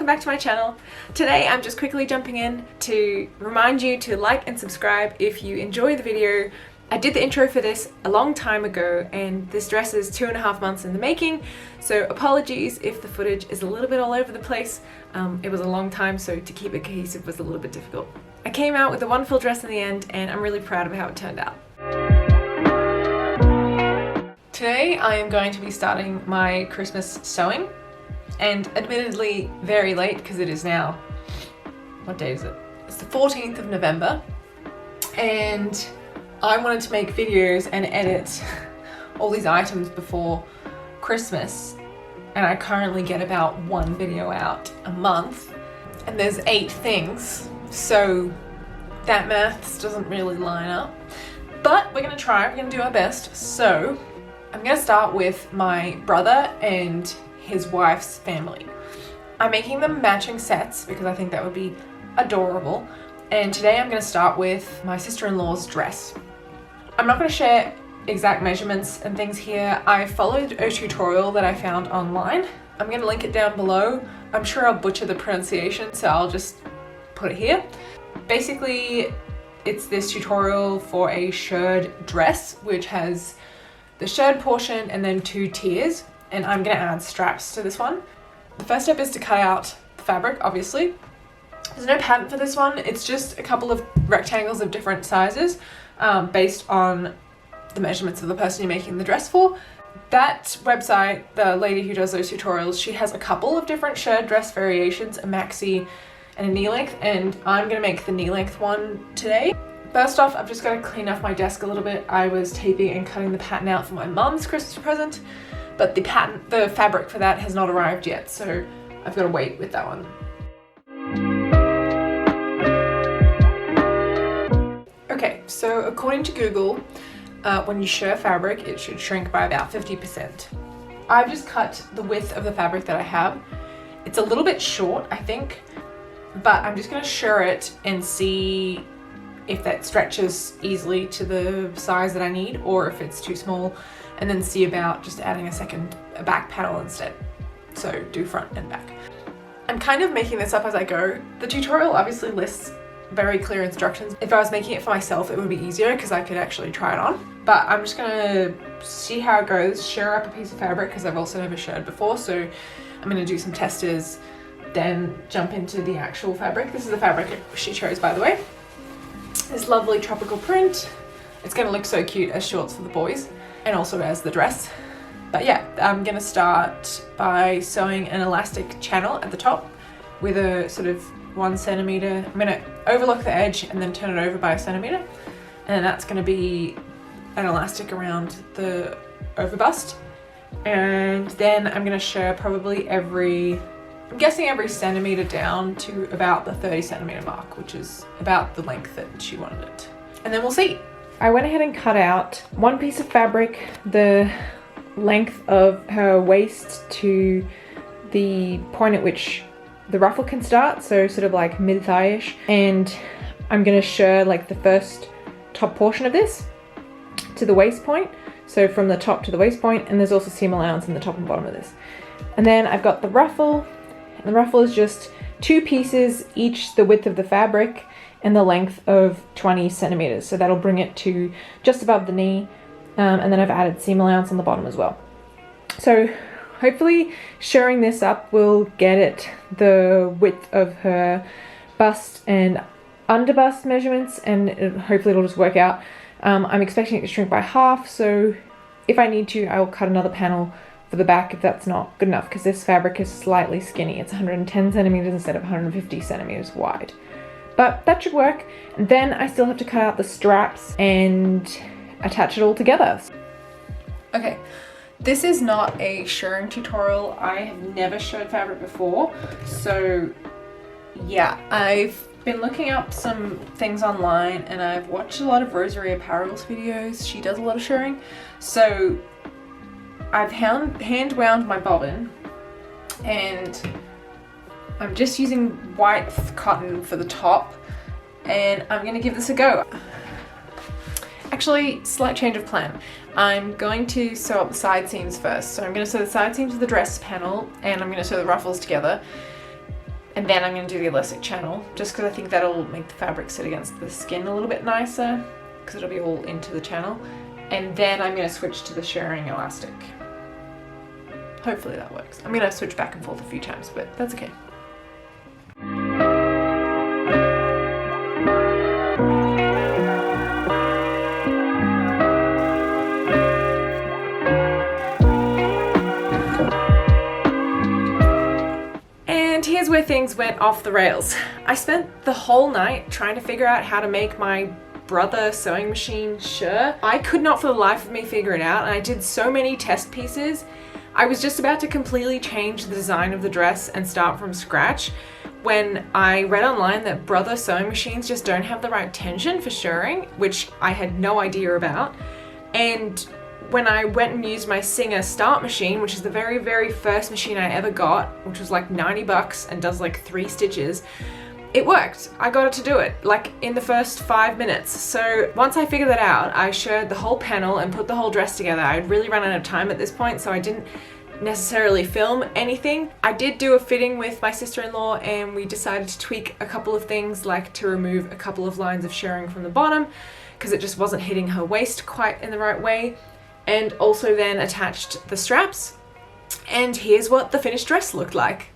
welcome back to my channel. Today I'm just quickly jumping in to remind you to like and subscribe if you enjoy the video. I did the intro for this a long time ago and this dress is 2.5 months in the making, so apologies if the footage is a little bit all over the place. It was a long time, so to keep it cohesive was a little bit difficult. I came out with a wonderful dress in the end and I'm really proud of how it turned out. Today I am going to be starting my Christmas sewing, and admittedly very late because it is now, what day is it? It's the 14th of November, and I wanted to make videos and edit all these items before Christmas, and I currently get about 1 video out a month, and there's 8 things, so that maths doesn't really line up, but we're gonna try, we're gonna do our best. So I'm gonna start with my brother and his wife's family. I'm making them matching sets because I think that would be adorable, and today I'm gonna start with my sister-in-law's dress. I'm not gonna share exact measurements and things here. I followed a tutorial that I found online. I'm gonna link it down below. I'm sure I'll butcher the pronunciation, so I'll just put it here. Basically, it's this tutorial for a shirred dress, which has the shirred portion and then 2 tiers, and I'm gonna add straps to this one. The first step is to cut out the fabric, obviously. There's no pattern for this one, it's just a couple of rectangles of different sizes based on the measurements of the person you're making the dress for. That website, the lady who does those tutorials, she has a couple of different shirred dress variations, a maxi and a knee length, and I'm gonna make the knee length one today. First off, I've just got to clean off my desk a little bit. I was taping and cutting the pattern out for my mum's Christmas present, but the fabric for that has not arrived yet, so I've got to wait with that one. Okay, so according to Google, when you shirr fabric, it should shrink by about 50%. I've just cut the width of the fabric that I have. It's a little bit short, I think, but I'm just going to shirr it and see if that stretches easily to the size that I need, or if it's too small, and then see about just adding a back panel instead. So do front and back. I'm kind of making this up as I go. The tutorial obviously lists very clear instructions. If I was making it for myself, it would be easier because I could actually try it on. But I'm just gonna see how it goes, shirr up a piece of fabric because I've also never shirred before, so I'm gonna do some testers, then jump into the actual fabric. This is the fabric she chose, by the way. This lovely tropical print. It's going to look so cute as shorts for the boys and also as the dress. But yeah, I'm going to start by sewing an elastic channel at the top with a sort of 1 centimeter. I'm going to overlock the edge and then turn it over by 1 centimeter. And that's going to be an elastic around the overbust. And then I'm going to shirr probably I'm guessing every centimeter down to about the 30 centimeter mark, which is about the length that she wanted it. And then we'll see. I went ahead and cut out 1 piece of fabric, the length of her waist to the point at which the ruffle can start, so sort of like mid-thigh-ish. And I'm gonna shirr like the first top portion of this to the waist point. So from the top to the waist point, and there's also seam allowance in the top and bottom of this. And then I've got the ruffle. The ruffle is just 2 pieces, each the width of the fabric and the length of 20 centimeters. So that'll bring it to just above the knee. And then I've added seam allowance on the bottom as well. So hopefully shirring this up will get it the width of her bust and under bust measurements, and hopefully it'll just work out. I'm expecting it to shrink by half, so if I need to, I will cut another panel for the back if that's not good enough, because this fabric is slightly skinny. It's 110 centimeters instead of 150 centimeters wide. But that should work. And then I still have to cut out the straps and attach it all together. Okay, this is not a shirring tutorial. I have never shirred fabric before. So yeah, I've been looking up some things online and I've watched a lot of Rosarie Apparel's videos. She does a lot of shirring. So I've hand wound my bobbin and I'm just using white cotton for the top, and I'm gonna give this a go. Actually, slight change of plan. I'm going to sew up the side seams first. So I'm going to sew the side seams of the dress panel and I'm going to sew the ruffles together. And then I'm going to do the elastic channel, just because I think that'll make the fabric sit against the skin a little bit nicer, because it'll be all into the channel. And then I'm going to switch to the shirring elastic. Hopefully that works. I'm going to switch back and forth a few times, but that's okay. Here's where things went off the rails. I spent the whole night trying to figure out how to make my Brother sewing machine shirt. I could not for the life of me figure it out, and I did so many test pieces. I was just about to completely change the design of the dress and start from scratch when I read online that Brother sewing machines just don't have the right tension for shirring, which I had no idea about. And when I went and used my Singer Start machine, which is the very, very first machine I ever got, which was like 90 bucks and does like 3 stitches, it worked. I got it to do it, like in the first 5 minutes. So once I figured that out, I shirred the whole panel and put the whole dress together. I'd really run out of time at this point, so I didn't necessarily film anything. I did do a fitting with my sister-in-law, and we decided to tweak a couple of things, like to remove a couple of lines of shirring from the bottom, because it just wasn't hitting her waist quite in the right way. And also then attached the straps, and here's what the finished dress looked like.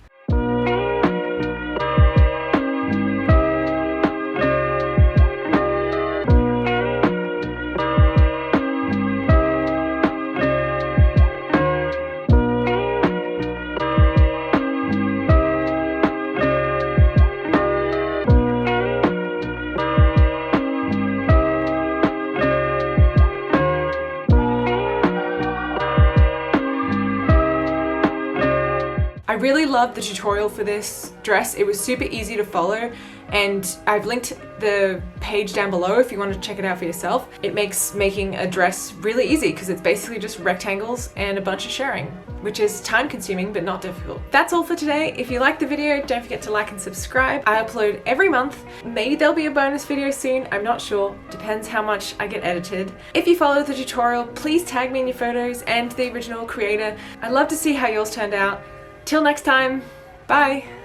I really loved the tutorial for this dress. It was super easy to follow, and I've linked the page down below if you want to check it out for yourself. It makes making a dress really easy because it's basically just rectangles and a bunch of shirring, which is time consuming but not difficult. That's all for today. If you liked the video, don't forget to like and subscribe. I upload every month. Maybe there'll be a bonus video soon, I'm not sure. Depends how much I get edited. If you follow the tutorial, please tag me in your photos and the original creator. I'd love to see how yours turned out. Till next time, bye!